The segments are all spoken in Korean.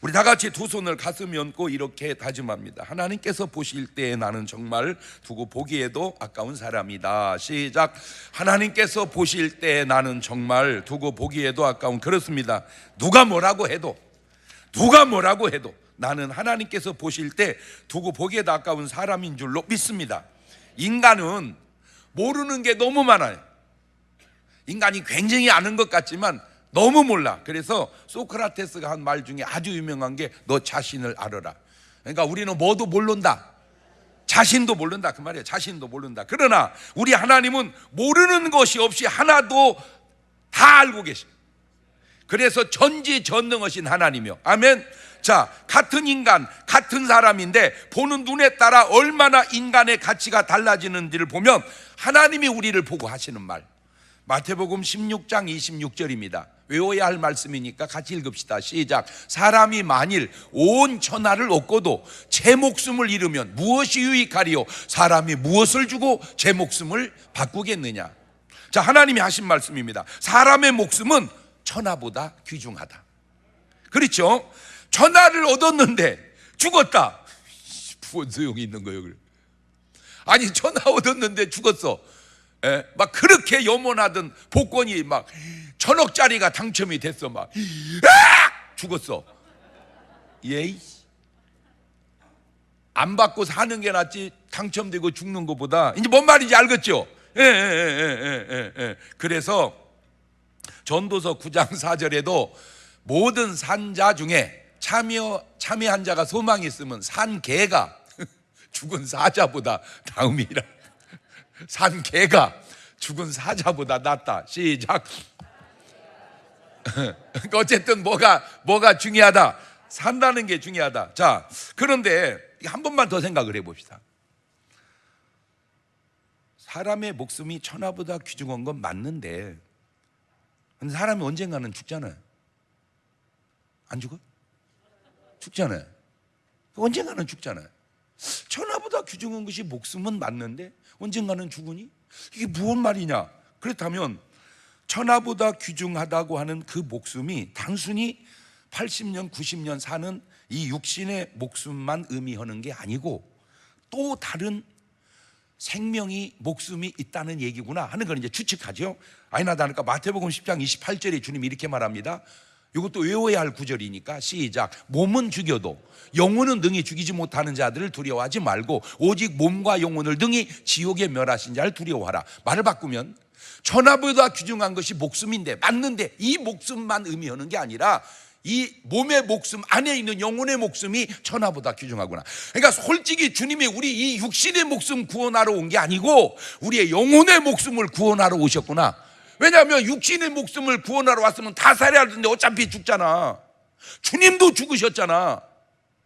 우리 다 같이 두 손을 가슴에 얹고 이렇게 다짐합니다. 하나님께서 보실 때 나는 정말 두고 보기에도 아까운 사람이다. 시작. 하나님께서 보실 때 나는 정말 두고 보기에도 아까운, 그렇습니다. 누가 뭐라고 해도 나는 하나님께서 보실 때 두고 보기에도 아까운 사람인 줄로 믿습니다. 인간은 모르는 게 너무 많아요. 인간이 굉장히 아는 것 같지만 너무 몰라. 그래서 소크라테스가 한 말 중에 아주 유명한 게 너 자신을 알아라. 그러니까 우리는 뭐도 모른다, 자신도 모른다 그 말이에요. 자신도 모른다. 그러나 우리 하나님은 모르는 것이 없이 하나도 다 알고 계십니다. 그래서 전지전능하신 하나님이요. 아멘. 자, 같은 인간, 같은 사람인데 보는 눈에 따라 얼마나 인간의 가치가 달라지는지를 보면 하나님이 우리를 보고 하시는 말, 마태복음 16장 26절입니다. 외워야 할 말씀이니까 같이 읽읍시다. 시작. 사람이 만일 온 천하를 얻고도 제 목숨을 잃으면 무엇이 유익하리요? 사람이 무엇을 주고 제 목숨을 바꾸겠느냐? 자, 하나님이 하신 말씀입니다. 사람의 목숨은 천하보다 귀중하다. 그렇죠? 천하를 얻었는데 죽었다. 무슨 소용이 있는 거예요? 아니, 천하 얻었는데 죽었어. 막 그렇게 염원하던 복권이 막 1,000억짜리가 당첨이 됐어. 막 죽었어. 예이, 안 받고 사는 게 낫지 당첨되고 죽는 것보다. 이제 뭔 말인지 알겠죠? 그래서 전도서 9장 4절에도 모든 산자 중에 참여한 자가 소망이 있으면 산 개가 죽은 사자보다 다음이라. 산 개가 죽은 사자보다 낫다. 시작. 어쨌든 뭐가 중요하다? 산다는 게 중요하다. 자, 그런데 한 번만 더 생각을 해봅시다. 사람의 목숨이 천하보다 귀중한 건 맞는데 사람이 언젠가는 죽잖아요. 안 죽어? 죽잖아요. 언젠가는 죽잖아요. 천하보다 귀중한 것이 목숨은 맞는데 언젠가는 죽으니? 이게 무슨 말이냐? 그렇다면 천하보다 귀중하다고 하는 그 목숨이 단순히 80년, 90년 사는 이 육신의 목숨만 의미하는 게 아니고 또 다른 생명이, 목숨이 있다는 얘기구나 하는 걸 이제 추측하죠. 아니나 다를까 마태복음 10장 28절에 주님이 이렇게 말합니다. 이것도 외워야 할 구절이니까 시작. 몸은 죽여도 영혼은 능히 죽이지 못하는 자들을 두려워하지 말고 오직 몸과 영혼을 능히 지옥에 멸하신 자를 두려워하라. 말을 바꾸면 천하보다 귀중한 것이 목숨인데 맞는데 이 목숨만 의미하는 게 아니라 이 몸의 목숨 안에 있는 영혼의 목숨이 천하보다 귀중하구나. 그러니까 솔직히 주님이 우리 이 육신의 목숨 구원하러 온 게 아니고 우리의 영혼의 목숨을 구원하러 오셨구나. 왜냐하면 육신의 목숨을 구원하러 왔으면 다 살아야 하는데 어차피 죽잖아. 주님도 죽으셨잖아.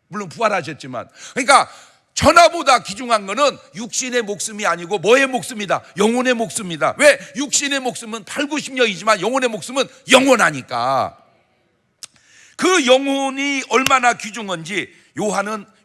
물론 부활하셨지만. 그러니까 천하보다 귀중한 거는 육신의 목숨이 아니고 뭐의 목숨이다? 영혼의 목숨이다. 왜? 육신의 목숨은 8, 90년이지만 영혼의 목숨은 영원하니까. 그 영혼이 얼마나 귀중한지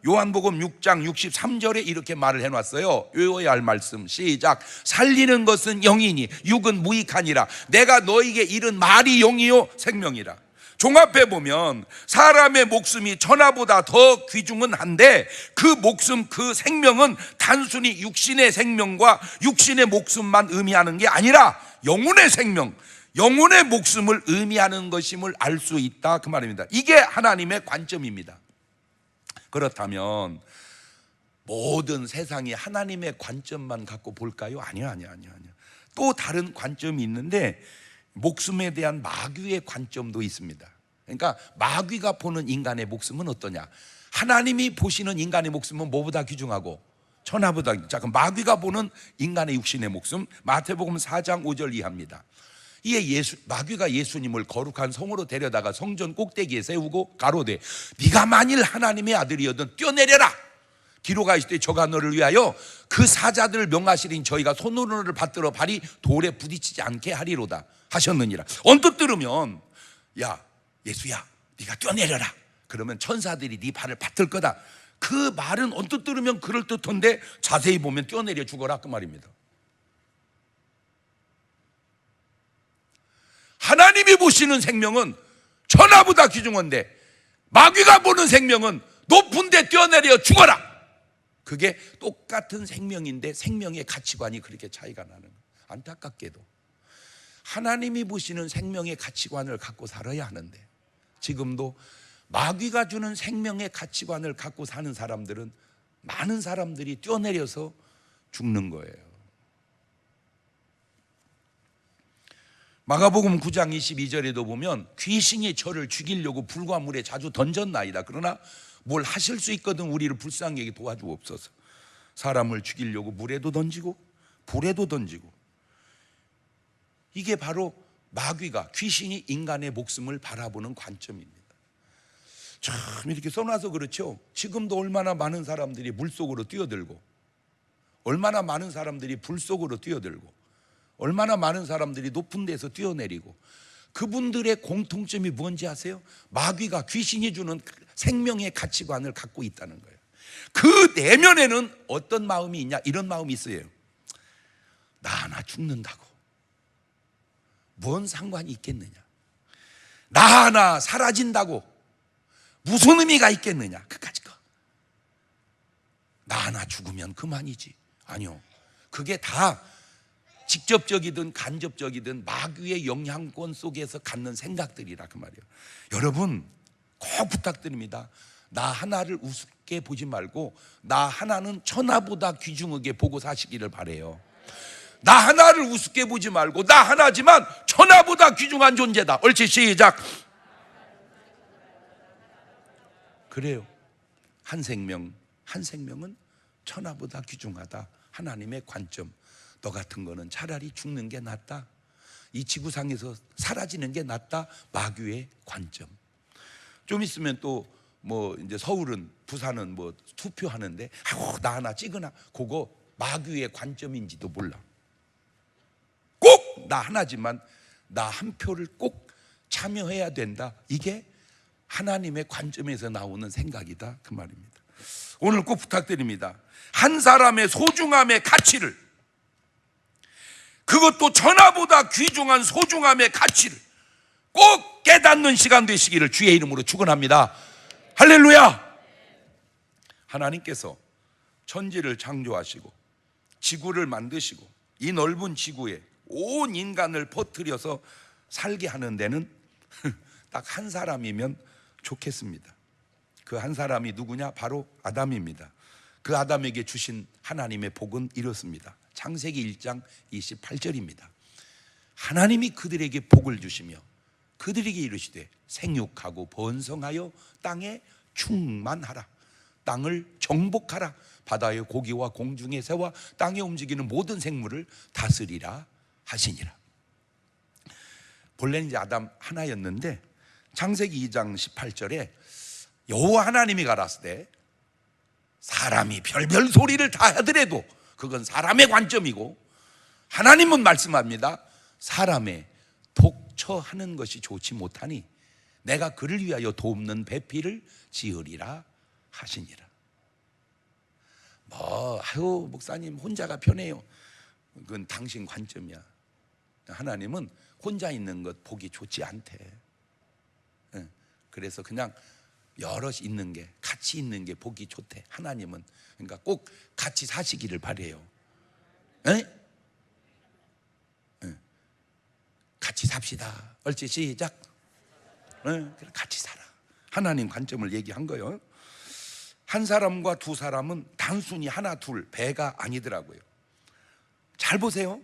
요한복음 6장 63절에 이렇게 말을 해놨어요. 외워야 할 말씀 시작. 살리는 것은 영이니 육은 무익하니라. 내가 너에게 이른 말이 영이요 생명이라. 종합해보면 사람의 목숨이 천하보다 더 귀중은 한데 그 목숨, 그 생명은 단순히 육신의 생명과 육신의 목숨만 의미하는 게 아니라 영혼의 생명, 영혼의 목숨을 의미하는 것임을 알 수 있다 그 말입니다. 이게 하나님의 관점입니다. 그렇다면 모든 세상이 하나님의 관점만 갖고 볼까요? 아니야. 또 다른 관점이 있는데 목숨에 대한 마귀의 관점도 있습니다. 그러니까 마귀가 보는 인간의 목숨은 어떠냐? 하나님이 보시는 인간의 목숨은 뭐보다 귀중하고 천하보다. 자, 그럼 마귀가 보는 인간의 육신의 목숨 마태복음 4장 5절 이하입니다. 이에 마귀가 예수님을 거룩한 성으로 데려다가 성전 꼭대기에 세우고 가로되 네가 만일 하나님의 아들이어든 뛰어내려라. 기록하 있으되 저가 너를 위하여 그 사자들을 명하시린 저희가 손으로를 받들어 발이 돌에 부딪히지 않게 하리로다 하셨느니라. 언뜻 들으면 야 예수야 네가 뛰어내려라. 그러면 천사들이 네 발을 받들 거다. 그 말은 언뜻 들으면 그럴듯한데 자세히 보면 뛰어내려 죽어라 그 말입니다. 하나님이 보시는 생명은 천하보다 귀중한데 마귀가 보는 생명은 높은 데 뛰어내려 죽어라. 그게 똑같은 생명인데 생명의 가치관이 그렇게 차이가 나는 거예요. 안타깝게도 하나님이 보시는 생명의 가치관을 갖고 살아야 하는데 지금도 마귀가 주는 생명의 가치관을 갖고 사는 사람들은 많은 사람들이 뛰어내려서 죽는 거예요. 마가복음 9장 22절에도 보면 귀신이 저를 죽이려고 불과 물에 자주 던졌나이다. 그러나 뭘 하실 수 있거든 우리를 불쌍히 여기 도와주옵소서. 사람을 죽이려고 물에도 던지고 불에도 던지고. 이게 바로 마귀가, 귀신이 인간의 목숨을 바라보는 관점입니다. 참 이렇게 써놔서 그렇죠. 지금도 얼마나 많은 사람들이 물속으로 뛰어들고, 얼마나 많은 사람들이 불속으로 뛰어들고, 얼마나 많은 사람들이 높은 데서 뛰어내리고, 그분들의 공통점이 뭔지 아세요? 마귀가, 귀신이 주는 생명의 가치관을 갖고 있다는 거예요. 그 내면에는 어떤 마음이 있냐? 이런 마음이 있어요. 나 하나 죽는다고 뭔 상관이 있겠느냐? 나 하나 사라진다고 무슨 의미가 있겠느냐? 그까짓 거. 나 하나 죽으면 그만이지. 아니요, 그게 다 직접적이든 간접적이든 마귀의 영향권 속에서 갖는 생각들이라 그 말이에요. 여러분 꼭 부탁드립니다. 나 하나를 우습게 보지 말고 나 하나는 천하보다 귀중하게 보고 사시기를 바라요. 나 하나를 우습게 보지 말고 나 하나지만 천하보다 귀중한 존재다. 옳지, 시작. 그래요. 한 생명은 천하보다 귀중하다. 하나님의 관점. 너 같은 거는 차라리 죽는 게 낫다. 이 지구상에서 사라지는 게 낫다. 마귀의 관점. 좀 있으면 또 뭐 이제 서울은, 부산은 뭐 투표하는데 나 하나 찍으나, 그거 마귀의 관점인지도 몰라. 꼭 나 하나지만 나 한 표를 꼭 참여해야 된다. 이게 하나님의 관점에서 나오는 생각이다 그 말입니다. 오늘 꼭 부탁드립니다. 한 사람의 소중함의 가치를, 그것도 천하보다 귀중한 소중함의 가치를 꼭 깨닫는 시간 되시기를 주의 이름으로 축원합니다. 할렐루야. 하나님께서 천지를 창조하시고 지구를 만드시고 이 넓은 지구에 온 인간을 퍼뜨려서 살게 하는 데는 딱 한 사람이면 좋겠습니다. 그 한 사람이 누구냐? 바로 아담입니다. 그 아담에게 주신 하나님의 복은 이렇습니다. 창세기 1장 28절입니다. 하나님이 그들에게 복을 주시며 그들에게 이르시되 생육하고 번성하여 땅에 충만하라. 땅을 정복하라. 바다의 고기와 공중의 새와 땅에 움직이는 모든 생물을 다스리라 하시니라. 본래는 이제 아담 하나였는데 창세기 2장 18절에 여호와 하나님이 가라사대 사람이 별별 소리를 다 하더라도 그건 사람의 관점이고, 하나님은 말씀합니다. 사람의 독처하는 것이 좋지 못하니 내가 그를 위하여 돕는 배필을 지으리라 하시니라. 아유 목사님 혼자가 편해요. 그건 당신 관점이야. 하나님은 혼자 있는 것 보기 좋지 않대. 그래서 그냥 여럿이 있는 게, 같이 있는 게 보기 좋대. 하나님은. 그러니까 꼭 같이 사시기를 바래요. 같이 삽시다. 옳지, 시작. 같이 살아. 하나님 관점을 얘기한 거예요. 한 사람과 두 사람은 단순히 하나 둘 배가 아니더라고요. 잘 보세요.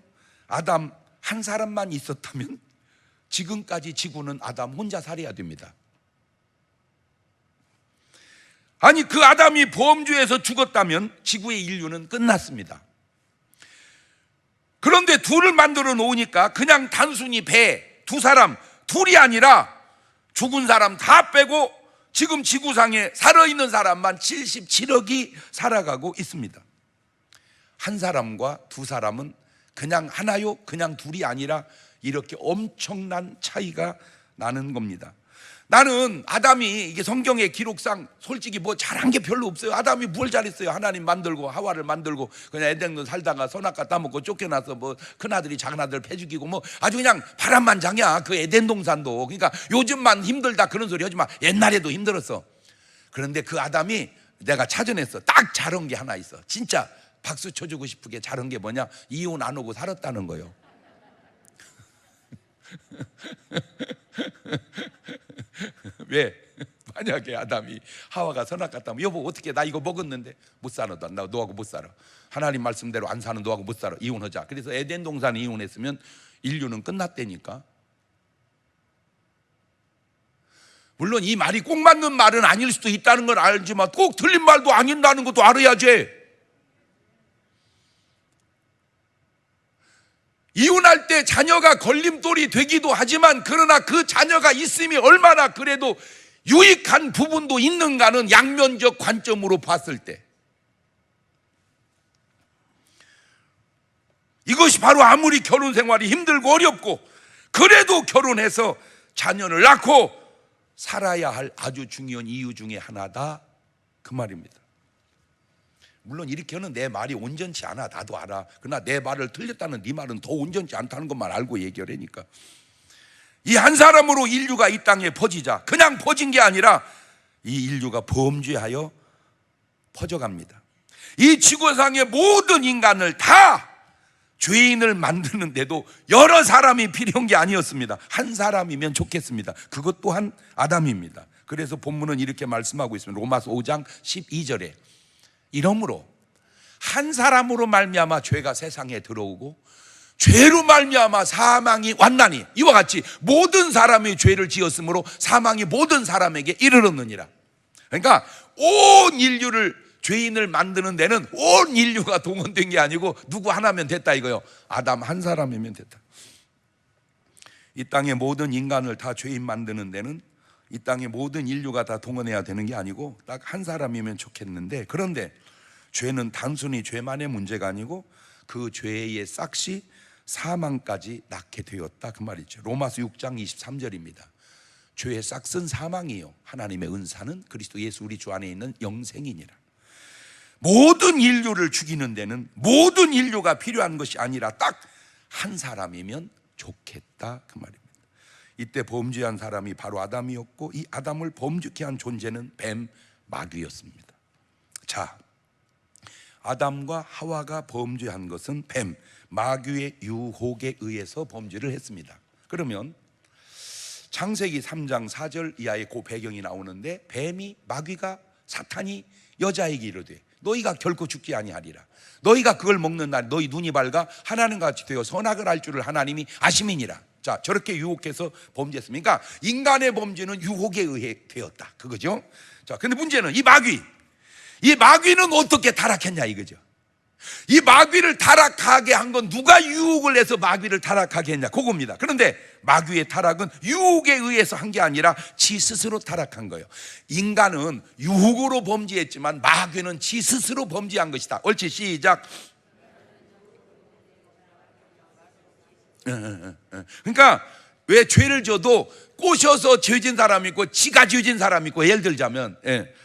아담 한 사람만 있었다면 지금까지 지구는 아담 혼자 살아야 됩니다. 아니 그 아담이 범죄에서 죽었다면 지구의 인류는 끝났습니다. 그런데 둘을 만들어 놓으니까 그냥 단순히 두 사람, 둘이 아니라 죽은 사람 다 빼고 지금 지구상에 살아있는 사람만 77억이 살아가고 있습니다. 한 사람과 두 사람은 그냥 하나요? 그냥 둘이 아니라 이렇게 엄청난 차이가 나는 겁니다. 나는 아담이 이게 성경의 기록상 솔직히 뭐 잘한 게 별로 없어요. 아담이 뭘 잘했어요? 하나님 만들고 하와를 만들고 그냥 에덴동 살다가 선악과 따먹고 쫓겨나서 뭐 큰아들이 작은아들 패 죽이고 뭐 아주 그냥 바람만장이야. 그 에덴 동산도. 그러니까 요즘만 힘들다 그런 소리 하지 마. 옛날에도 힘들었어. 그런데 그 아담이 내가 찾아냈어. 딱 잘한 게 하나 있어. 진짜 박수 쳐주고 싶게 잘한 게 뭐냐? 이혼 안 하고 살았다는 거예요. 왜? 만약에 아담이 하와가 선악과 따면 여보 어떻게 나 이거 먹었는데 못 살아. 나 너하고 못 살아. 하나님 말씀대로 안 사는 너하고 못 살아. 이혼하자. 그래서 에덴 동산에 이혼했으면 인류는 끝났다니까. 물론 이 말이 꼭 맞는 말은 아닐 수도 있다는 걸 알지만 꼭 틀린 말도 아닌다는 것도 알아야지. 이혼할 때 자녀가 걸림돌이 되기도 하지만 그러나 그 자녀가 있음이 얼마나 그래도 유익한 부분도 있는가는 양면적 관점으로 봤을 때 이것이 바로 아무리 결혼 생활이 힘들고 어렵고 그래도 결혼해서 자녀를 낳고 살아야 할 아주 중요한 이유 중에 하나다 그 말입니다. 물론 이렇게 하는 내 말이 온전치 않아. 나도 알아. 그러나 내 말을 틀렸다는 네 말은 더 온전치 않다는 것만 알고 얘기하려니까. 이 한 사람으로 인류가 이 땅에 퍼지자 그냥 퍼진 게 아니라 이 인류가 범죄하여 퍼져갑니다. 이 지구상의 모든 인간을 다 죄인을 만드는데도 여러 사람이 필요한 게 아니었습니다. 한 사람이면 좋겠습니다. 그것 또한 아담입니다. 그래서 본문은 이렇게 말씀하고 있습니다. 로마서 5장 12절에 이러므로 한 사람으로 말미암아 죄가 세상에 들어오고 죄로 말미암아 사망이 왔나니 이와 같이 모든 사람이 죄를 지었으므로 사망이 모든 사람에게 이르렀느니라. 그러니까 온 인류를 죄인을 만드는 데는 온 인류가 동원된 게 아니고 누구 하나면 됐다 이거요. 아담 한 사람이면 됐다. 이 땅의 모든 인간을 다 죄인 만드는 데는 이 땅의 모든 인류가 다 동원해야 되는 게 아니고 딱 한 사람이면 좋겠는데, 그런데 죄는 단순히 죄만의 문제가 아니고 그 죄의 싹이 사망까지 낳게 되었다 그 말이죠. 로마서 6장 23절입니다. 죄의 싹은 사망이요 하나님의 은사는 그리스도 예수 우리 주 안에 있는 영생이니라. 모든 인류를 죽이는 데는 모든 인류가 필요한 것이 아니라 딱 한 사람이면 좋겠다 그 말입니다. 이때 범죄한 사람이 바로 아담이었고 이 아담을 범죄케 한 존재는 뱀, 마귀였습니다. 자, 아담과 하와가 범죄한 것은 뱀, 마귀의 유혹에 의해서 범죄를 했습니다. 그러면 창세기 3장 4절 이하의 그 배경이 나오는데 뱀이, 마귀가, 사탄이 여자에게 이르되 너희가 결코 죽지 아니하리라. 너희가 그걸 먹는 날 너희 눈이 밝아 하나님과 같이 되어 선악을 알 줄을 하나님이 아심이니라. 자, 저렇게 유혹해서 범죄했습니다. 그러니까 인간의 범죄는 유혹에 의해 되었다 그거죠. 자, 근데 문제는 이 마귀는 어떻게 타락했냐 이거죠. 이 마귀를 타락하게 한 건 누가 유혹을 해서 마귀를 타락하게 했냐 그겁니다. 그런데 마귀의 타락은 유혹에 의해서 한 게 아니라 지 스스로 타락한 거예요. 인간은 유혹으로 범죄했지만 마귀는 지 스스로 범죄한 것이다. 옳지, 시작. 그러니까 왜 죄를 져도 꼬셔서 죄진 사람이 있고 지가 죄진 사람이 있고, 예를 들자면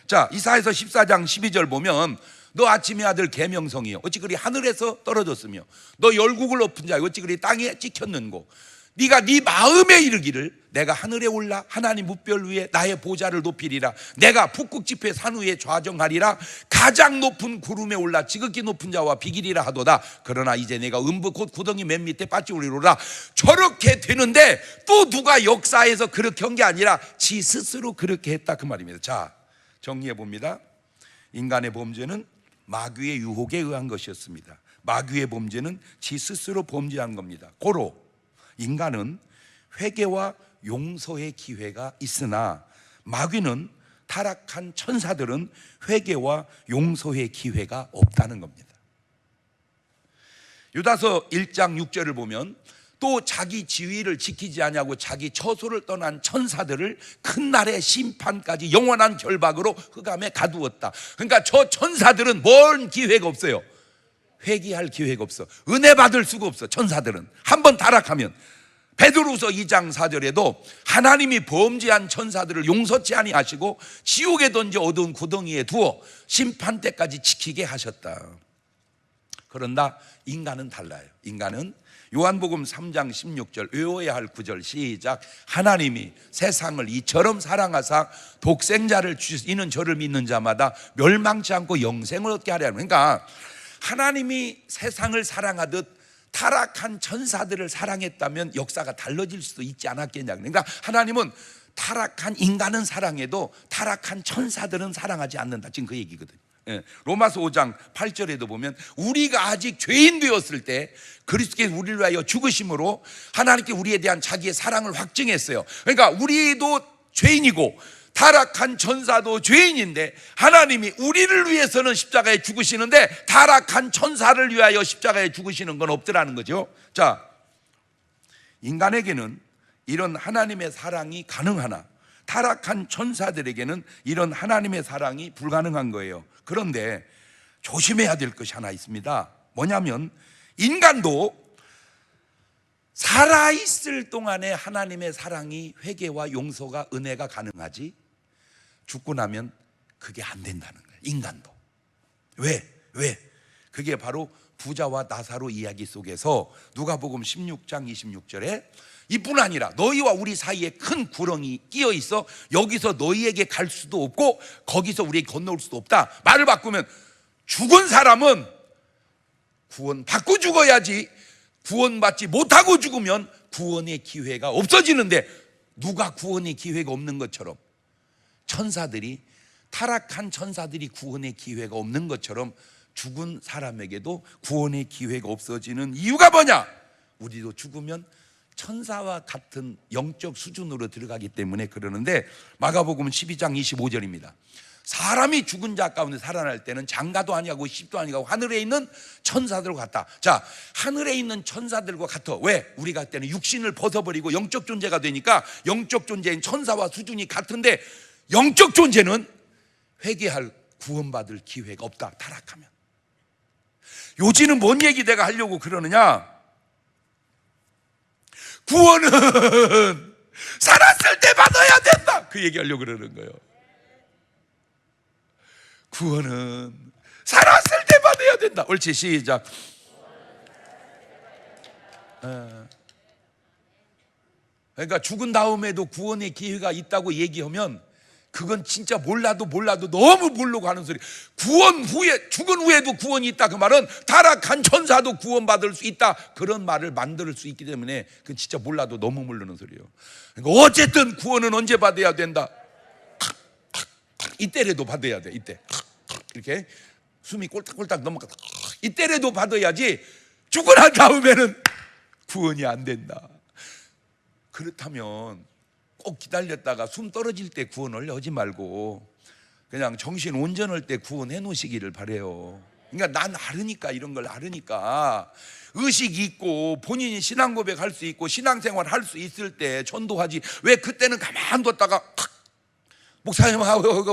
자, 이사야서 14장 12절 보면 너 아침의 아들 계명성이요 어찌 그리 하늘에서 떨어졌으며 너 열국을 엎은 자요 어찌 그리 땅에 찍혔는고 네가 네 마음에 이르기를 내가 하늘에 올라 하나님 뭇별 위에 나의 보좌를 높이리라. 내가 북극 지폐 산 위에 좌정하리라. 가장 높은 구름에 올라 지극히 높은 자와 비기리라 하도다. 그러나 이제 내가 음부 곧 구덩이 맨 밑에 빠지오리로라. 저렇게 되는데 또 누가 역사에서 그렇게 한 게 아니라 지 스스로 그렇게 했다 그 말입니다. 자, 정리해 봅니다. 인간의 범죄는 마귀의 유혹에 의한 것이었습니다. 마귀의 범죄는 지 스스로 범죄한 겁니다. 고로 인간은 회개와 용서의 기회가 있으나 마귀는, 타락한 천사들은 회개와 용서의 기회가 없다는 겁니다. 유다서 1장 6절을 보면 또 자기 지위를 지키지 아니하고 자기 처소를 떠난 천사들을 큰 날의 심판까지 영원한 결박으로 흑암에 가두었다. 그러니까 저 천사들은 뭔 기회가 없어요. 회개할 기회가 없어. 은혜 받을 수가 없어. 천사들은 한 번 타락하면 베드로서 2장 4절에도 하나님이 범죄한 천사들을 용서치 아니하시고 지옥에 던져 어두운 구덩이에 두어 심판 때까지 지키게 하셨다. 그런다 인간은 달라요. 인간은 요한복음 3장 16절 외워야 할 구절 시작. 하나님이 세상을 이처럼 사랑하사 독생자를 주셔서 이는 저를 믿는 자마다 멸망치 않고 영생을 얻게 하려. 그러니까 하나님이 세상을 사랑하듯 타락한 천사들을 사랑했다면 역사가 달라질 수도 있지 않았겠냐. 그러니까 하나님은 타락한 인간은 사랑해도 타락한 천사들은 사랑하지 않는다. 지금 그 얘기거든요. 로마서 5장 8절에도 보면 우리가 아직 죄인 되었을 때 그리스도께서 우리를 위하여 죽으심으로 하나님께 우리에 대한 자기의 사랑을 확증했어요. 그러니까 우리도 죄인이고 타락한 천사도 죄인인데 하나님이 우리를 위해서는 십자가에 죽으시는데 타락한 천사를 위하여 십자가에 죽으시는 건 없더라는 거죠. 자, 인간에게는 이런 하나님의 사랑이 가능하나 타락한 천사들에게는 이런 하나님의 사랑이 불가능한 거예요. 그런데 조심해야 될 것이 하나 있습니다. 뭐냐면 인간도 살아있을 동안에 하나님의 사랑이 회개와 용서가 은혜가 가능하지 죽고 나면 그게 안 된다는 거예요. 인간도. 왜? 그게 바로 부자와 나사로 이야기 속에서 누가복음 16장 26절에 이뿐 아니라 너희와 우리 사이에 큰 구렁이 끼어 있어 여기서 너희에게 갈 수도 없고 거기서 우리에게 건너올 수도 없다. 말을 바꾸면 죽은 사람은 구원받고 죽어야지 구원받지 못하고 죽으면 구원의 기회가 없어지는데 누가 구원의 기회가 없는 것처럼 천사들이 타락한 천사들이 구원의 기회가 없는 것처럼 죽은 사람에게도 구원의 기회가 없어지는 이유가 뭐냐? 우리도 죽으면 천사와 같은 영적 수준으로 들어가기 때문에 그러는데 마가복음 12장 25절입니다. 사람이 죽은 자 가운데 살아날 때는 장가도 아니하고 십도 아니하고 하늘에 있는 천사들과 같다. 자, 하늘에 있는 천사들과 같아. 왜? 우리가 그때는 육신을 벗어버리고 영적 존재가 되니까 영적 존재인 천사와 수준이 같은데 영적 존재는 회개할 구원받을 기회가 없다. 타락하면. 요지는 뭔 얘기 내가 하려고 그러느냐? 구원은 살았을 때 받아야 된다. 그 얘기 하려고 그러는 거예요. 구원은 살았을 때 받아야 된다. 옳지, 시작. 그러니까 죽은 다음에도 구원의 기회가 있다고 얘기하면 그건 진짜 몰라도 너무 모르고 하는 소리. 구원 후에, 죽은 후에도 구원이 있다 그 말은 타락한 천사도 구원받을 수 있다 그런 말을 만들 수 있기 때문에 그건 진짜 몰라도 너무 모르는 소리예요. 그러니까 어쨌든 구원은 언제 받아야 된다? 이때라도 받아야 돼. 이때 이렇게 숨이 꼴딱꼴딱 넘어가 이때라도 받아야지 죽고 난 다음에는 구원이 안 된다. 그렇다면 꼭 기다렸다가 숨 떨어질 때 구원을 하지 말고 그냥 정신 온전할 때 구원해 놓으시기를 바래요. 그러니까 난 알으니까, 이런 걸 알으니까 의식이 있고 본인이 신앙 고백할 수 있고 신앙생활 할 수 있을 때 전도하지 왜 그때는 가만뒀다가 목사님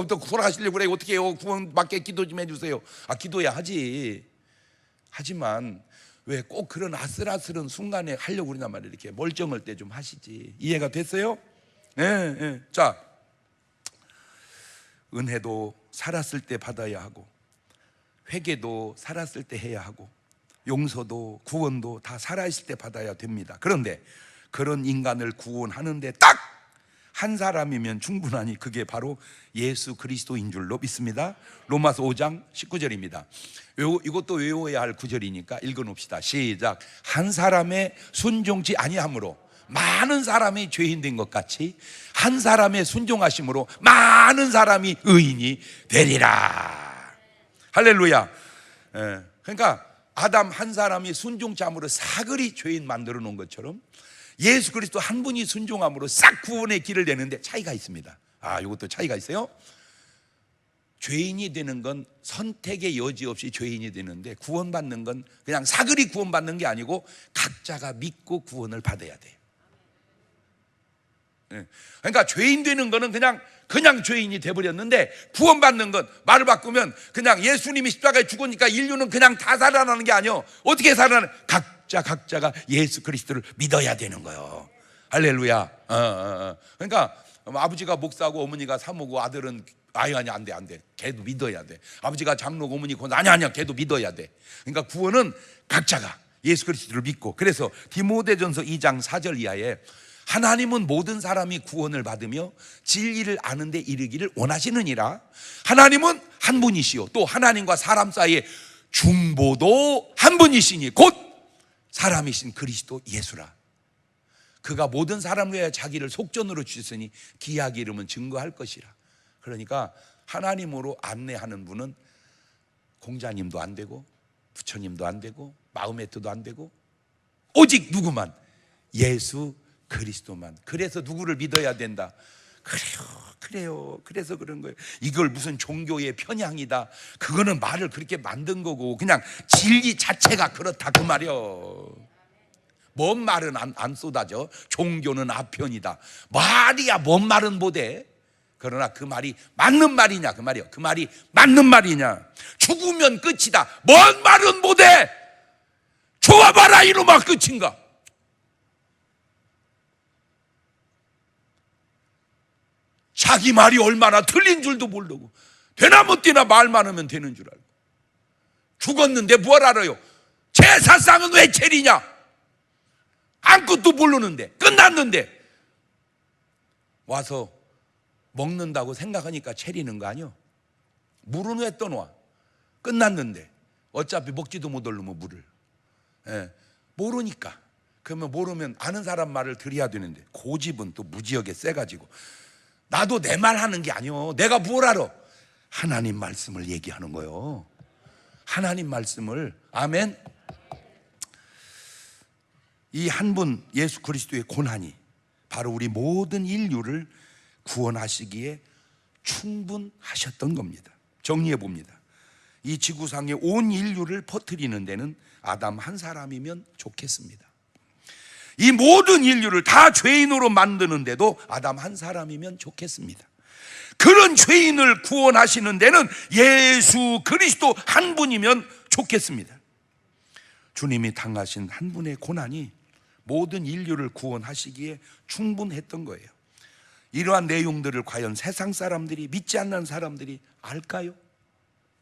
또 돌아가시려고 그래 어떻게 해요? 구원 받게 기도 좀 해주세요. 기도야 하지. 하지만 왜 꼭 그런 아슬아슬한 순간에 하려고 그러냐 말이에요. 이렇게 멀쩡할 때 좀 하시지. 이해가 됐어요? 네. 자, 은혜도 살았을 때 받아야 하고 회개도 살았을 때 해야 하고 용서도 구원도 다 살아있을 때 받아야 됩니다. 그런데 그런 인간을 구원하는데 딱 한 사람이면 충분하니 그게 바로 예수 그리스도인 줄로 믿습니다. 로마서 5장 19절입니다. 이것도 외워야 할 구절이니까 읽어놓읍시다. 시작. 한 사람의 순종치 아니함으로 많은 사람이 죄인 된 것 같이 한 사람의 순종하심으로 많은 사람이 의인이 되리라. 할렐루야. 그러니까 아담 한 사람이 순종함으로 사그리 죄인 만들어 놓은 것처럼 예수 그리스도 한 분이 순종함으로 싹 구원의 길을 내는데 차이가 있습니다. 이것도 차이가 있어요. 죄인이 되는 건 선택의 여지 없이 죄인이 되는데 구원받는 건 그냥 사그리 구원받는 게 아니고 각자가 믿고 구원을 받아야 돼요. 그러니까 죄인 되는 거는 그냥 죄인이 돼버렸는데 구원받는 건 말을 바꾸면 그냥 예수님이 십자가에 죽으니까 인류는 그냥 다 살아나는 게 아니에요. 어떻게 살아나는? 각자가 예수 그리스도를 믿어야 되는 거예요. 할렐루야. 그러니까 아버지가 목사고 어머니가 사모고 아들은 아유 아니 안 돼. 걔도 믿어야 돼. 아버지가 장로고 어머니 고 아니야 걔도 믿어야 돼. 그러니까 구원은 각자가 예수 그리스도를 믿고, 그래서 디모데전서 2장 4절 이하에 하나님은 모든 사람이 구원을 받으며 진리를 아는 데 이르기를 원하시느니라. 하나님은 한 분이시요 또 하나님과 사람 사이에 중보도 한 분이시니 곧 사람이신 그리스도 예수라. 그가 모든 사람을 위하여 자기를 속전으로 주셨으니 기하게 이름은 증거할 것이라. 그러니까 하나님으로 안내하는 분은 공자님도 안 되고 부처님도 안 되고 마음에트도 안 되고 오직 누구만? 예수 그리스도만. 그래서 누구를 믿어야 된다? 그래요. 그래서 그런 거예요. 이걸 무슨 종교의 편향이다, 그거는 말을 그렇게 만든 거고 그냥 진리 자체가 그렇다 그 말이요. 뭔 말은 안 쏟아져. 종교는 아편이다. 말이야 뭔 말은 못해. 그러나 그 말이 맞는 말이냐 그 말이요. 그 말이 맞는 말이냐. 죽으면 끝이다. 뭔 말은 못해. 좋아봐라 이놈아 끝인가. 자기 말이 얼마나 틀린 줄도 모르고 되나 못되나 말 많으면 되는 줄 알고. 죽었는데 뭘 알아요. 제사상은 왜 차리냐. 아무것도 모르는데 끝났는데 와서 먹는다고 생각하니까 차리는 거 아니요. 물은 왜 떠놓아. 끝났는데 어차피 먹지도 못 얼르면 물을 모르니까. 그러면 모르면 아는 사람 말을 들어야 되는데 고집은 또 무지하게 세가지고 나도 내 말 하는 게 아니요. 내가 뭘 알아. 하나님 말씀을 얘기하는 거요. 하나님 말씀을. 아멘. 이 한 분 예수 그리스도의 고난이 바로 우리 모든 인류를 구원하시기에 충분하셨던 겁니다. 정리해 봅니다. 이 지구상의 온 인류를 퍼뜨리는 데는 아담 한 사람이면 좋겠습니다. 이 모든 인류를 다 죄인으로 만드는데도 아담 한 사람이면 좋겠습니다. 그런 죄인을 구원하시는 데는 예수 그리스도 한 분이면 좋겠습니다. 주님이 당하신 한 분의 고난이 모든 인류를 구원하시기에 충분했던 거예요. 이러한 내용들을 과연 세상 사람들이, 믿지 않는 사람들이 알까요?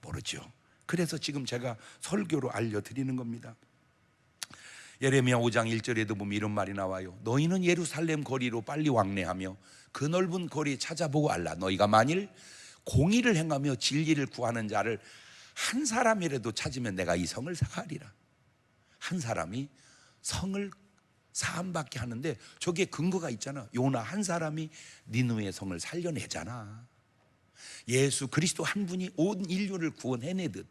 모르죠. 그래서 지금 제가 설교로 알려드리는 겁니다. 예레미야 5장 1절에도 보면 이런 말이 나와요. 너희는 예루살렘 거리로 빨리 왕래하며 그 넓은 거리 찾아보고 알라. 너희가 만일 공의를 행하며 진리를 구하는 자를 한 사람이라도 찾으면 내가 이 성을 사하리라. 한 사람이 성을 사함받게 하는데 저게 근거가 있잖아. 요나 한 사람이 니느웨 성을 살려내잖아. 예수 그리스도 한 분이 온 인류를 구원해내듯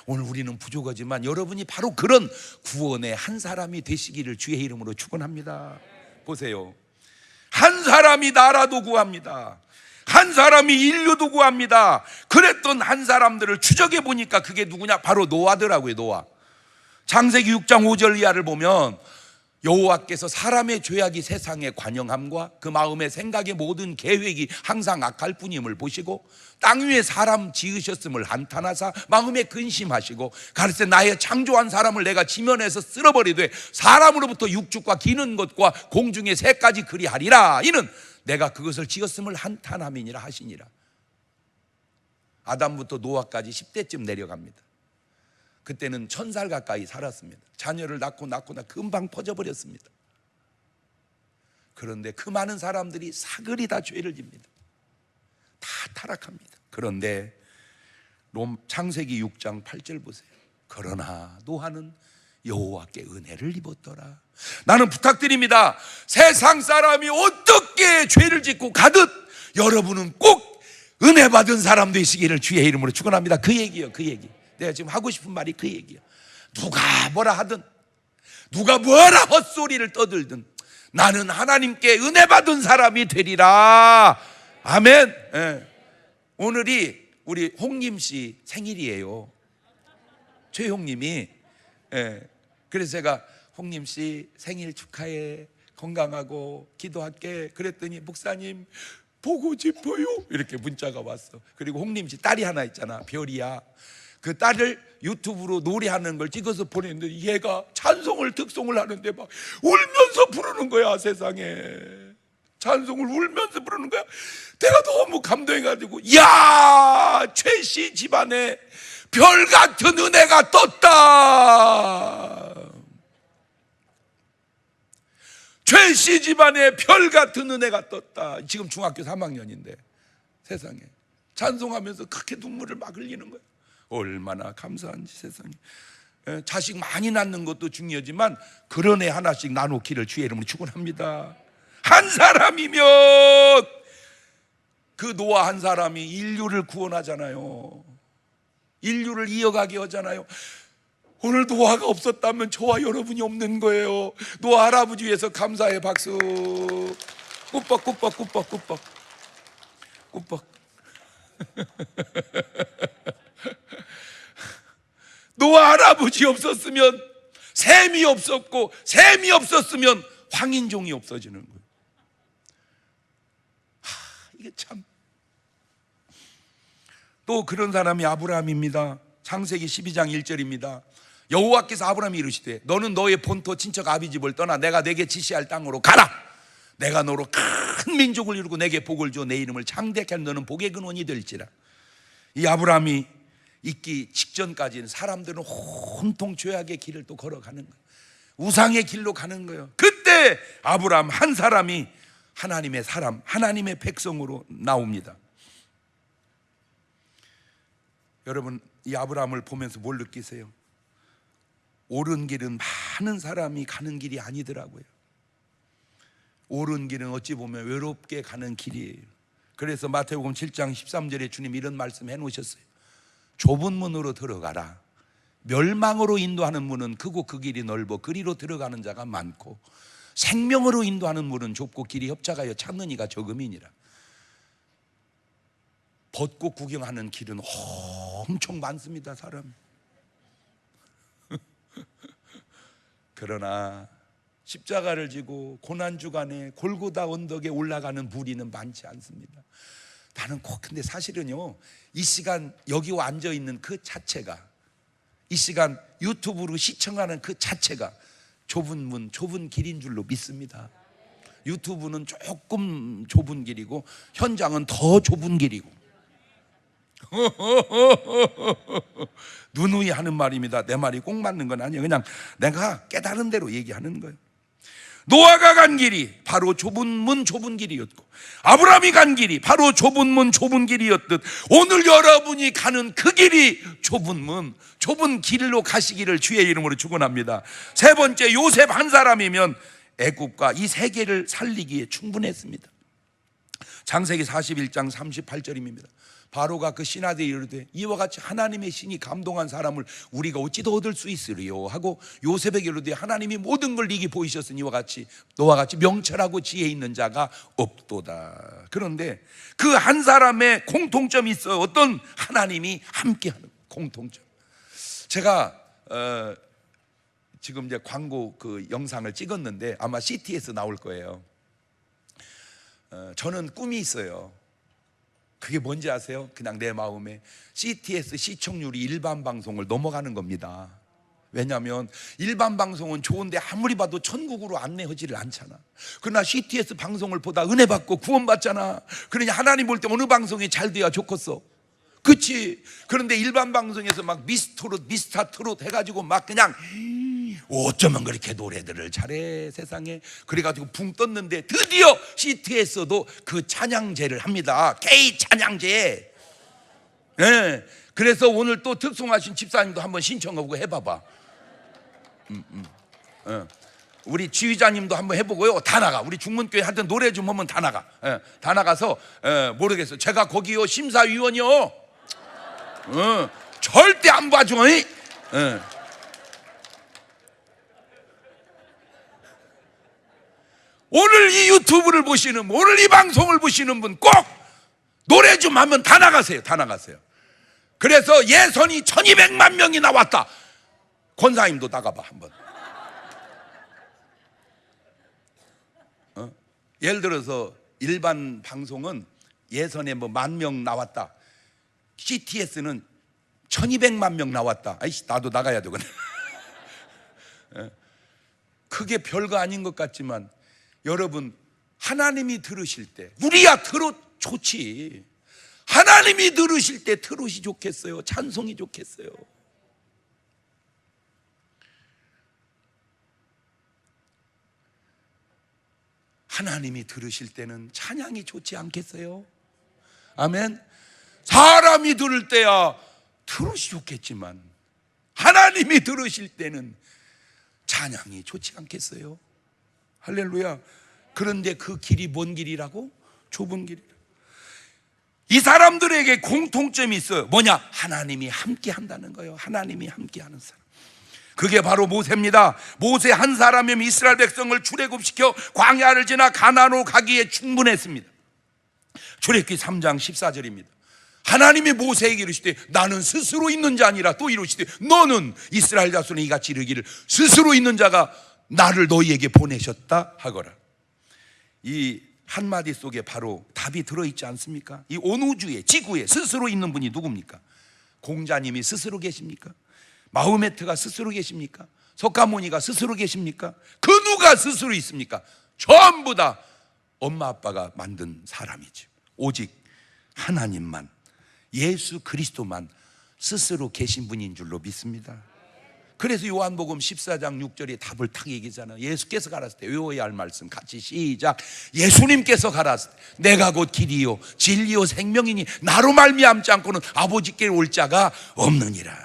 오늘 우리는 부족하지만 여러분이 바로 그런 구원의 한 사람이 되시기를 주의 이름으로 축원합니다. 보세요. 한 사람이 나라도 구합니다. 한 사람이 인류도 구합니다. 그랬던 한 사람들을 추적해 보니까 그게 누구냐? 바로 노아더라고요. 노아. 창세기 6장 5절 이하를 보면 여호와께서 사람의 죄악이 세상에 관영함과 그 마음의 생각의 모든 계획이 항상 악할 뿐임을 보시고 땅 위에 사람 지으셨음을 한탄하사 마음에 근심하시고 가르쳐 나의 창조한 사람을 내가 지면에서 쓸어버리되 사람으로부터 육축과 기는 것과 공중의 새까지 그리하리라. 이는 내가 그것을 지었음을 한탄함이니라 하시니라. 아담부터 노아까지 10대쯤 내려갑니다. 그때는 1000살 가까이 살았습니다. 자녀를 낳고 금방 퍼져버렸습니다. 그런데 그 많은 사람들이 사글이 다 죄를 집니다. 다 타락합니다. 그런데 창세기 6장 8절 보세요. 그러나 노아는 여호와께 은혜를 입었더라. 나는 부탁드립니다. 세상 사람이 어떻게 죄를 짓고 가듯 여러분은 꼭 은혜 받은 사람 되시기를 주의 이름으로 축원합니다. 그 얘기예요. 그 얘기. 내가 지금 하고 싶은 말이 그 얘기야. 누가 뭐라 하든 누가 뭐라 헛소리를 떠들든 나는 하나님께 은혜 받은 사람이 되리라. 아멘. 오늘이 우리 홍님 씨 생일이에요. 최홍님이. 그래서 제가 홍님 씨 생일 축하해, 건강하고 기도할게 그랬더니 목사님 보고 싶어요 이렇게 문자가 왔어. 그리고 홍님 씨 딸이 하나 있잖아, 별이야. 그 딸을 유튜브로 노래하는 걸 찍어서 보냈는데 얘가 찬송을 득송을 하는데 막 울면서 부르는 거야. 세상에 찬송을 울면서 부르는 거야. 내가 너무 감동해가지고, 야, 최씨 집안에 별 같은 은혜가 떴다. 최씨 집안에 별 같은 은혜가 떴다. 지금 중학교 3학년인데 세상에 찬송하면서 그렇게 눈물을 막 흘리는 거야. 얼마나 감사한지 세상에. 자식 많이 낳는 것도 중요하지만 그런 애 하나씩 나놓기를 주의 이름으로 축원합니다. 한 사람이면, 그 노아 한 사람이 인류를 구원하잖아요. 인류를 이어가게 하잖아요. 오늘 노아가 없었다면 저와 여러분이 없는 거예요. 노아 할아버지 위해서 감사의 박수. 꾸벅 꾸벅 꾸벅 꾸벅 꾸벅. 노아 할아버지 없었으면 셈이 없었고, 셈이 없었으면 황인종이 없어지는 거예요. 이게 참. 또 그런 사람이 아브라함입니다. 창세기 12장 1절입니다. 여호와께서 아브라함이 이르시되 너는 너의 본토 친척 아비 집을 떠나 내가 내게 지시할 땅으로 가라. 내가 너로 큰 민족을 이루고 내게 복을 줘 내 이름을 창대케 하는 너는 복의 근원이 될지라. 이 아브라함이 있기 직전까지는 사람들은 온통 죄악의 길을 또 걸어가는 거예요. 우상의 길로 가는 거예요. 그때 아브라함 한 사람이 하나님의 사람, 하나님의 백성으로 나옵니다. 여러분, 이 아브라함을 보면서 뭘 느끼세요? 옳은 길은 많은 사람이 가는 길이 아니더라고요. 옳은 길은 어찌 보면 외롭게 가는 길이에요. 그래서 마태복음 7장 13절에 주님 이런 말씀 해놓으셨어요. 좁은 문으로 들어가라. 멸망으로 인도하는 문은 크고 그 길이 넓어 그리로 들어가는 자가 많고 생명으로 인도하는 문은 좁고 길이 협착하여 찾는 이가 적음이니라. 벚꽃 구경하는 길은 엄청 많습니다, 사람. 그러나 십자가를 지고 고난주간에 골고다 언덕에 올라가는 무리는 많지 않습니다. 나는 꼭, 근데 사실은요, 이 시간 여기 와 앉아 있는 그 자체가, 이 시간 유튜브로 시청하는 그 자체가 좁은 문, 좁은 길인 줄로 믿습니다. 유튜브는 조금 좁은 길이고 현장은 더 좁은 길이고. 누누이 하는 말입니다. 내 말이 꼭 맞는 건 아니에요. 그냥 내가 깨달은 대로 얘기하는 거예요. 노아가 간 길이 바로 좁은 문 좁은 길이었고, 아브라함이 간 길이 바로 좁은 문 좁은 길이었듯 오늘 여러분이 가는 그 길이 좁은 문 좁은 길로 가시기를 주의 이름으로 축원합니다. 세 번째, 요셉 한 사람이면 애굽과 이 세계를 살리기에 충분했습니다. 창세기 41장 38절입니다. 바로가 그 신하들이 이르되 이와 같이 하나님의 신이 감동한 사람을 우리가 어찌 더 얻을 수 있으리요 하고 요셉에게 이르되 하나님이 모든 걸 이기 보이셨으니 이와 같이 너와 같이 명철하고 지혜 있는 자가 없도다. 그런데 그 한 사람의 공통점이 있어요. 어떤 하나님이 함께하는 공통점. 제가 지금 이제 광고 그 영상을 찍었는데 아마 CT에서 나올 거예요. 저는 꿈이 있어요. 그게 뭔지 아세요? 그냥 내 마음에 CTS 시청률이 일반 방송을 넘어가는 겁니다. 왜냐하면 일반 방송은 좋은데 아무리 봐도 천국으로 안내하지를 않잖아. 그러나 CTS 방송을 보다 은혜 받고 구원 받잖아. 그러니 하나님 볼 때 어느 방송이 잘 돼야 좋겠어? 그치? 그런데 일반 방송에서 막 미스트롯 미스터트롯 해가지고 막 그냥 어쩌면 그렇게 노래들을 잘해 세상에. 그래가지고 붕 떴는데 드디어 CT에서도 그 찬양제를 합니다. K 찬양제. 네. 그래서 오늘 또 특송하신 집사님도 한번 신청하고 해봐봐. 우리 지휘자님도 한번 해보고요. 다 나가. 우리 중문교회 하여튼 노래 좀 하면 다 나가. 다 나가서 모르겠어요. 제가 거기요 심사위원이요. 절대 안 봐줘. 오늘 이 유튜브를 보시는 분, 오늘 이 방송을 보시는 분 꼭 노래 좀 하면 다 나가세요. 다 나가세요. 그래서 예선이 1200만 명이 나왔다. 권사님도 나가봐 한번. 예를 들어서 일반 방송은 예선에 뭐 10,000명 나왔다. CTS는 1200만 명 나왔다. 아이씨, 나도 나가야 되거든. 그게 별거 아닌 것 같지만 여러분, 하나님이 들으실 때, 우리야 트롯 좋지. 하나님이 들으실 때 트롯이 좋겠어요? 찬송이 좋겠어요? 하나님이 들으실 때는 찬양이 좋지 않겠어요? 아멘. 사람이 들을 때야 트롯이 좋겠지만 하나님이 들으실 때는 찬양이 좋지 않겠어요? 할렐루야. 그런데 그 길이 뭔 길이라고? 좁은 길이라. 이 사람들에게 공통점이 있어요. 뭐냐? 하나님이 함께 한다는 거예요. 하나님이 함께 하는 사람. 그게 바로 모세입니다. 모세 한 사람이면 이스라엘 백성을 출애굽시켜 광야를 지나 가나안으로 가기에 충분했습니다. 출애굽기 3장 14절입니다. 하나님이 모세에게 이르시되 나는 스스로 있는 자 아니라 또 이르시되 너는 이스라엘 자손에 이같이 이르기를 스스로 있는 자가 나를 너희에게 보내셨다 하거라. 이 한마디 속에 바로 답이 들어있지 않습니까? 이 온 우주에, 지구에 스스로 있는 분이 누굽니까? 공자님이 스스로 계십니까? 마호메트가 스스로 계십니까? 석가모니가 스스로 계십니까? 그 누가 스스로 있습니까? 전부 다 엄마 아빠가 만든 사람이죠. 오직 하나님만, 예수 그리스도만 스스로 계신 분인 줄로 믿습니다. 그래서 요한복음 14장 6절에 답을 탁 얘기잖아요. 예수께서 가라사대 외워야 할 말씀 같이 시작. 예수님께서 가라사대 내가 곧 길이요 진리요 생명이니 나로 말미암지 않고는 아버지께 올 자가 없느니라.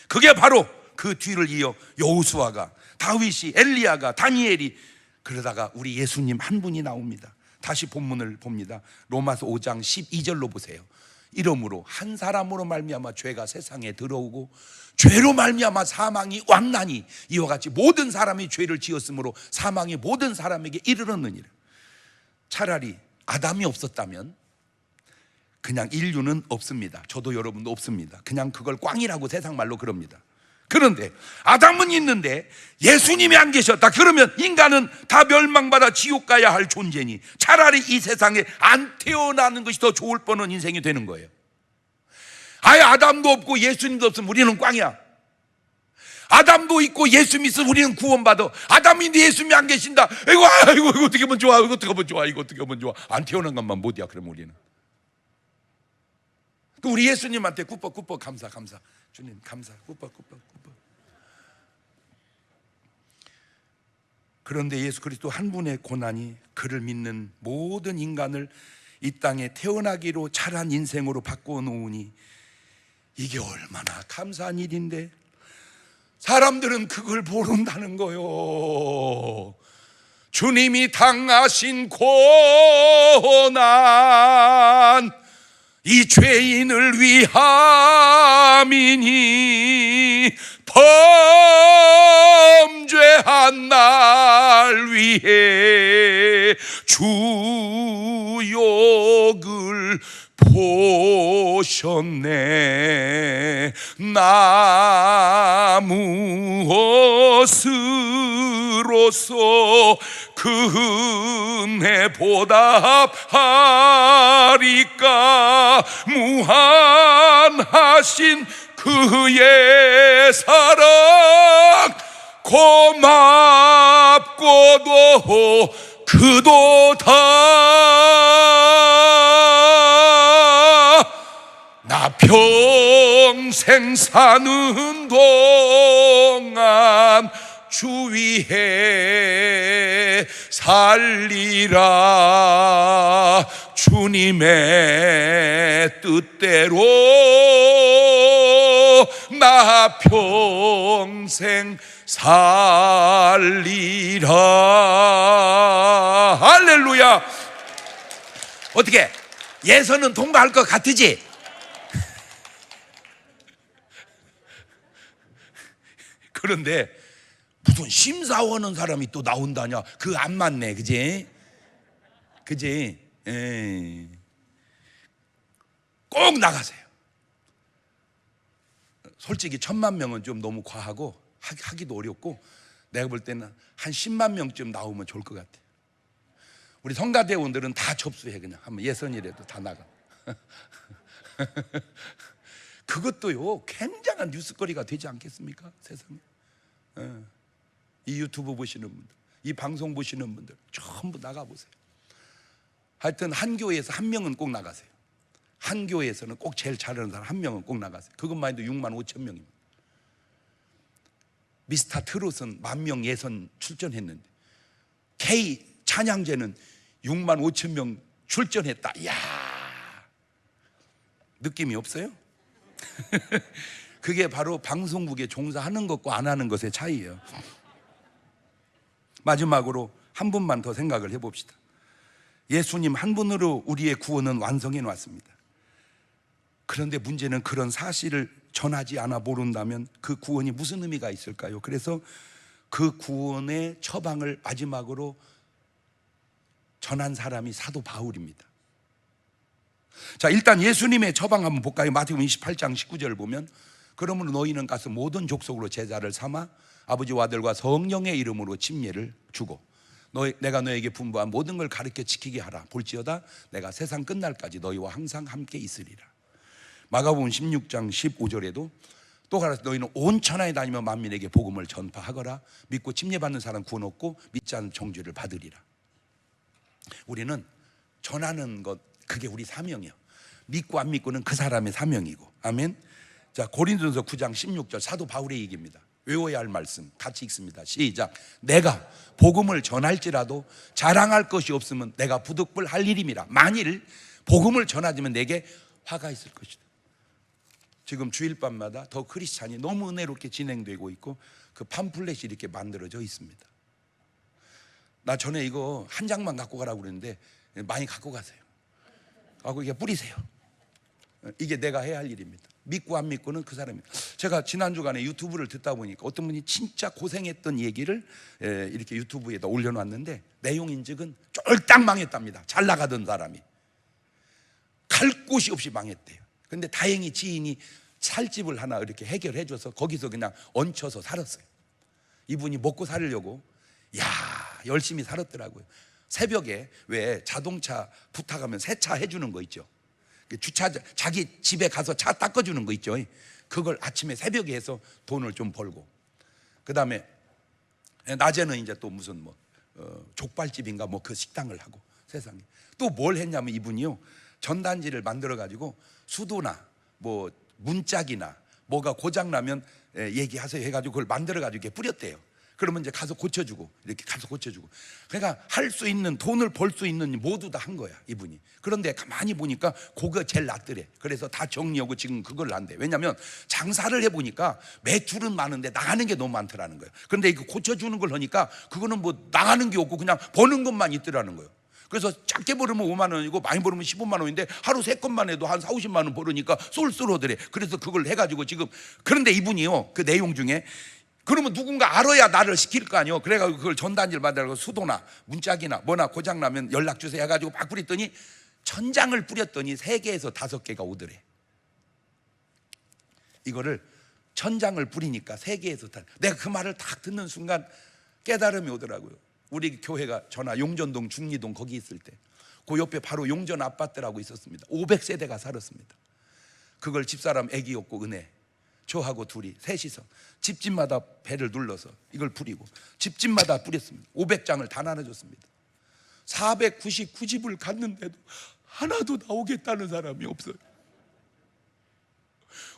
그게 바로 그 뒤를 이어 여호수아가, 다윗이, 엘리야가, 다니엘이, 그러다가 우리 예수님 한 분이 나옵니다. 다시 본문을 봅니다. 로마서 5장 12절로 보세요. 이러므로 한 사람으로 말미암아 죄가 세상에 들어오고 죄로 말미암아 사망이 왕나니 이와 같이 모든 사람이 죄를 지었으므로 사망이 모든 사람에게 이르렀느니라. 차라리 아담이 없었다면 그냥 인류는 없습니다. 저도 여러분도 없습니다. 그냥 그걸 꽝이라고 세상 말로 그럽니다. 그런데 아담은 있는데 예수님이 안 계셨다. 그러면 인간은 다 멸망받아 지옥 가야 할 존재니 차라리 이 세상에 안 태어나는 것이 더 좋을 뻔한 인생이 되는 거예요. 아예 아담도 없고 예수님도 없으면 우리는 꽝이야. 아담도 있고 예수님 있으면 우리는 구원받아. 아담인데 예수님이 안 계신다. 이거 어떻게 하면 좋아? 이거 어떻게 하면 좋아? 이거 어떻게 하면 좋아? 안 태어난 것만 못이야. 그럼 우리는. 우리 예수님한테 굽벅 감사. 주님 감사. 굽벅. 그런데 예수 그리스도 한 분의 고난이 그를 믿는 모든 인간을 이 땅에 태어나기로 잘한 인생으로 바꾸어 놓으니 이게 얼마나 감사한 일인데 사람들은 그걸 모른다는 거요. 주님이 당하신 고난 이 죄인을 위함이니 범죄한 날 위해 주욕을 보셨네. 나 무엇으로써 그 은혜 보답하리까. 무한하신 그의 사랑 고맙고도 그도다. 나 평생 사는 동안 주 위에 살리라. 주님의 뜻대로 나 평생 살리라. 할렐루야. 어떻게 예선은 통과할 것 같으지? 그런데 무슨 심사하는 사람이 또 나온다냐? 그거 안 맞네, 그지? 꼭 나가세요. 솔직히 1000만 명은 좀 너무 과하고 하기도 어렵고 내가 볼 때는 한 10만 명쯤 나오면 좋을 것 같아요. 우리 성가대원들은 다 접수해. 그냥 한번 예선이라도 다 나가. 그것도요 굉장한 뉴스거리가 되지 않겠습니까? 세상에. 이 유튜브 보시는 분들, 이 방송 보시는 분들 전부 나가보세요. 하여튼 한 교회에서 한 명은 꼭 나가세요. 한 교회에서는 꼭 제일 잘하는 사람 한 명은 꼭 나가세요. 그것만 해도 6만 5천 명입니다. 미스터 트롯은 10,000명 예선 출전했는데 K 찬양제는 6만 5천 명 출전했다. 이야, 느낌이 없어요? 그게 바로 방송국에 종사하는 것과 안 하는 것의 차이예요. 마지막으로 한 분만 더 생각을 해봅시다. 예수님 한 분으로 우리의 구원은 완성해 놨습니다. 그런데 문제는 그런 사실을 전하지 않아 모른다면 그 구원이 무슨 의미가 있을까요? 그래서 그 구원의 처방을 마지막으로 전한 사람이 사도 바울입니다. 자, 일단 예수님의 처방 한번 볼까요? 마태복음 28장 19절 보면 그러므로 너희는 가서 모든 족속으로 제자를 삼아 아버지와 아들과 성령의 이름으로 침례를 주고 내가 너에게 분부한 모든 걸 가르쳐 지키게 하라. 볼지어다 내가 세상 끝날까지 너희와 항상 함께 있으리라. 마가복음 16장 15절에도 또 가라서 너희는 온 천하에 다니며 만민에게 복음을 전파하거라. 믿고 침례받는 사람 구원 얻고 믿지 않는 정죄를 받으리라. 우리는 전하는 것, 그게 우리 사명이요. 믿고 안 믿고는 그 사람의 사명이고. 아멘. 자, 고린도전서 9장 16절 사도 바울의 얘기입니다. 외워야 할 말씀 같이 읽습니다. 시작. 내가 복음을 전할지라도 자랑할 것이 없으면 내가 부득불할 일임이라. 만일 복음을 전하지면 내게 화가 있을 것이다. 지금 주일밤마다 더 크리스찬이 너무 은혜롭게 진행되고 있고 그 팜플렛이 이렇게 만들어져 있습니다. 나 전에 이거 한 장만 갖고 가라고 그랬는데 많이 갖고 가세요. 갖고 이게 뿌리세요. 이게 내가 해야 할 일입니다. 믿고 안 믿고는 그 사람입니다. 제가 지난주간에 유튜브를 듣다 보니까 어떤 분이 진짜 고생했던 얘기를 이렇게 유튜브에다 올려놨는데 내용인즉은 쫄딱 망했답니다. 잘 나가던 사람이 갈 곳이 없이 망했대요. 근데 다행히 지인이 살집을 하나 이렇게 해결해줘서 거기서 그냥 얹혀서 살았어요. 이분이 먹고 살려고 열심히 살았더라고요. 새벽에 왜 자동차 부탁하면 세차 해주는 거 있죠. 주차, 자기 집에 가서 차 닦아주는 거 있죠. 그걸 아침에 새벽에 해서 돈을 좀 벌고, 그 다음에 낮에는 이제 또 무슨 족발집인가 그 식당을 하고. 세상에 또 뭘 했냐면 이분이요 전단지를 만들어 가지고 수도나 문짝이나 뭐가 고장나면 얘기하세요 해가지고 그걸 만들어 가지고 이렇게 뿌렸대요. 그러면 이제 가서 고쳐주고, 이렇게 가서 고쳐주고. 그러니까 할 수 있는, 돈을 벌 수 있는 모두 다 한 거야 이분이. 그런데 가만히 보니까 그거 제일 낫더래. 그래서 다 정리하고 지금 그걸 난대. 왜냐하면 장사를 해보니까 매출은 많은데 나가는 게 너무 많더라는 거예요. 그런데 이거 고쳐주는 걸 하니까 그거는 나가는 게 없고 그냥 버는 것만 있더라는 거예요. 그래서 작게 벌으면 5만 원이고 많이 벌으면 15만 원인데 하루 3건만 해도 한 40, 50만 원 벌으니까 쏠쏠하더래. 그래서 그걸 해가지고 지금. 그런데 이분이요 그 내용 중에 그러면 누군가 알아야 나를 시킬 거 아니에요. 그래가지고 그걸 전단지를 만들고 수도나 문짝이나 뭐나 고장나면 연락 주세요 해가지고 막 뿌렸더니 천장을 뿌렸더니 3개에서 5개가 오더래. 이거를 천장을 뿌리니까 3개에서 다. 내가 그 말을 딱 듣는 순간 깨달음이 오더라고요. 우리 교회가 용전동 중리동 거기 있을 때 그 옆에 바로 용전 아파트라고 있었습니다. 500세대가 살았습니다. 그걸 집사람 애기였고 은혜 저하고 둘이 셋이서 집집마다 배를 눌러서 이걸 뿌리고 집집마다 뿌렸습니다. 500장을 다 나눠줬습니다. 499집을 갔는데도 하나도 나오겠다는 사람이 없어요.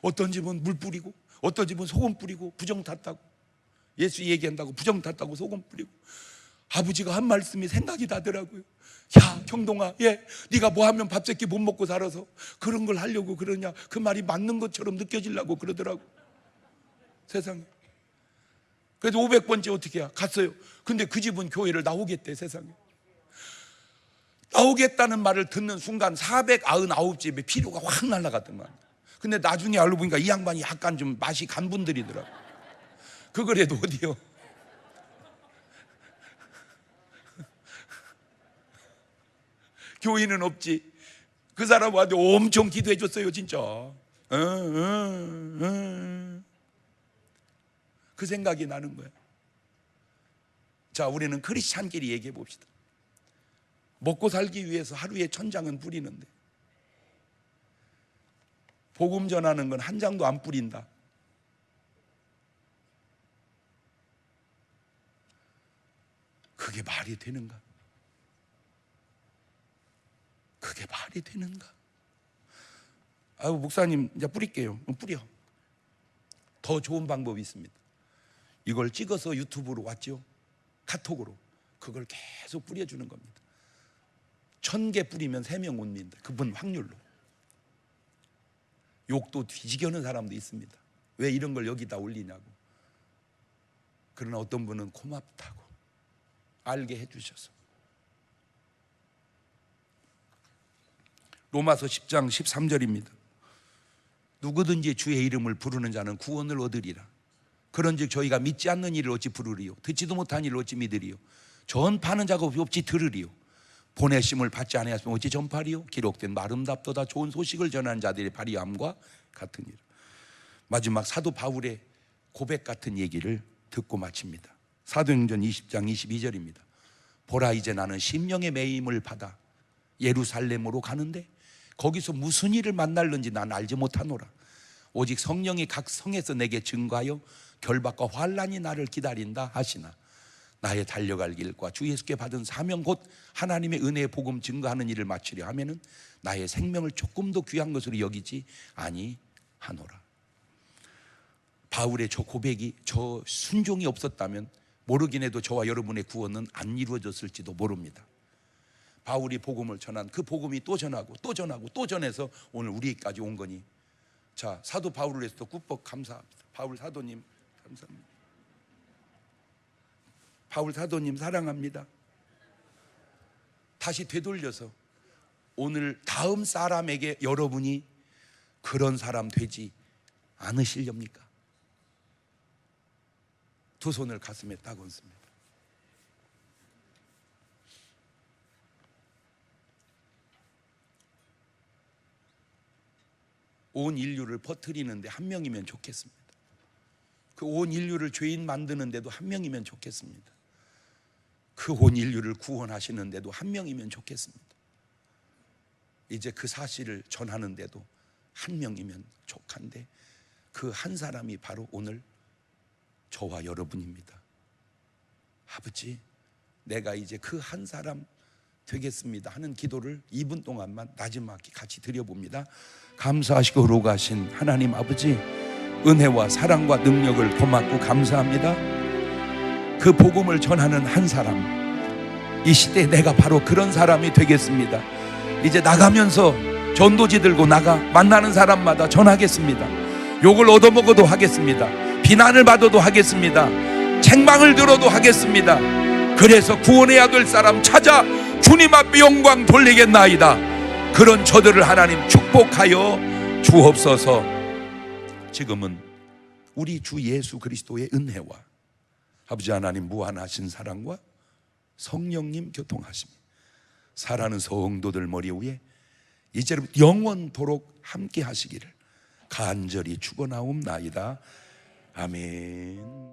어떤 집은 물 뿌리고 어떤 집은 소금 뿌리고 부정 탔다고, 예수 얘기한다고 부정 탔다고 소금 뿌리고. 아버지가 한 말씀이 생각이 나더라고요. 야 경동아, 네가 뭐 하면 밥 새끼 못 먹고 살아서 그런 걸 하려고 그러냐. 그 말이 맞는 것처럼 느껴지려고 그러더라고. 세상에. 그래서 500번째 어떻게 해야 갔어요. 근데 그 집은 교회를 나오겠대. 세상에 나오겠다는 말을 듣는 순간 499집의 필요가 확 날아갔단 말이야. 근데 나중에 알고 보니까 이 양반이 약간 좀 맛이 간 분들이더라고. 그걸 해도 어디요. 교인은 없지. 그 사람한테 엄청 기도해 줬어요 진짜. 그 생각이 나는 거야. 자, 우리는 크리스찬끼리 얘기해 봅시다. 먹고 살기 위해서 하루에 천장은 뿌리는데 복음 전하는 건 한 장도 안 뿌린다. 그게 말이 되는가? 그게 말이 되는가? 아유, 목사님 이제 뿌릴게요. 뿌려. 더 좋은 방법이 있습니다. 이걸 찍어서 유튜브로 왔죠. 카톡으로. 그걸 계속 뿌려주는 겁니다. 1000개 뿌리면 3명 옵니다. 그분 확률로. 욕도 뒤지게 하는 사람도 있습니다. 왜 이런 걸 여기다 올리냐고. 그러나 어떤 분은 고맙다고 알게 해주셔서. 로마서 10장 13절입니다. 누구든지 주의 이름을 부르는 자는 구원을 얻으리라. 그런즉 저희가 믿지 않는 일을 어찌 부르리요, 듣지도 못한 일을 어찌 믿으리요. 전파하는 작업이 없지 들으리요. 보내심을 받지 아니하시면 어찌 전파리요. 기록된 아름답도다 좋은 소식을 전하는 자들의 발휘함과 같으니라. 마지막 사도 바울의 고백 같은 얘기를 듣고 마칩니다. 사도행전 20장 22절입니다. 보라, 이제 나는 심령의 매임을 받아 예루살렘으로 가는데 거기서 무슨 일을 만날는지 난 알지 못하노라. 오직 성령이 각 성에서 내게 증거하여 결박과 환난이 나를 기다린다 하시나 나의 달려갈 길과 주 예수께 받은 사명 곧 하나님의 은혜의 복음 증거하는 일을 마치려 하면은 나의 생명을 조금도 귀한 것으로 여기지 아니하노라. 바울의 저 고백이, 저 순종이 없었다면 모르긴 해도 저와 여러분의 구원은 안 이루어졌을지도 모릅니다. 바울이 복음을 전한 그 복음이 또 전하고 또 전하고 또 전해서 오늘 우리까지 온 거니, 자, 사도 바울을 위해서 굿복 감사합니다. 바울 사도님 감사합니다. 바울 사도님 사랑합니다. 다시 되돌려서 오늘 다음 사람에게 여러분이 그런 사람 되지 않으시렵니까? 두 손을 가슴에 딱 얹습니다. 온 인류를 퍼뜨리는데 한 명이면 좋겠습니다. 그 온 인류를 죄인 만드는데도 한 명이면 좋겠습니다. 그 온 인류를 구원하시는데도 한 명이면 좋겠습니다. 이제 그 사실을 전하는데도 한 명이면 족한데 그 한 사람이 바로 오늘 저와 여러분입니다. 아버지, 내가 이제 그 한 사람 되겠습니다 하는 기도를 2분 동안만 나지막히 같이 드려봅니다. 감사하시고 거룩하신 하나님 아버지, 은혜와 사랑과 능력을 고맙고 감사합니다. 그 복음을 전하는 한 사람, 이 시대에 내가 바로 그런 사람이 되겠습니다. 이제 나가면서 전도지 들고 나가 만나는 사람마다 전하겠습니다. 욕을 얻어먹어도 하겠습니다. 비난을 받아도 하겠습니다. 책망을 들어도 하겠습니다. 그래서 구원해야 될 사람 찾아 주님 앞에 영광 돌리겠나이다. 그런 저들을 하나님 축복하여 주옵소서. 지금은 우리 주 예수 그리스도의 은혜와 아버지 하나님 무한하신 사랑과 성령님 교통하심이 사랑하는 성도들 머리 위에 이제부터 영원토록 함께 하시기를 간절히 축원하옵나이다. 아멘.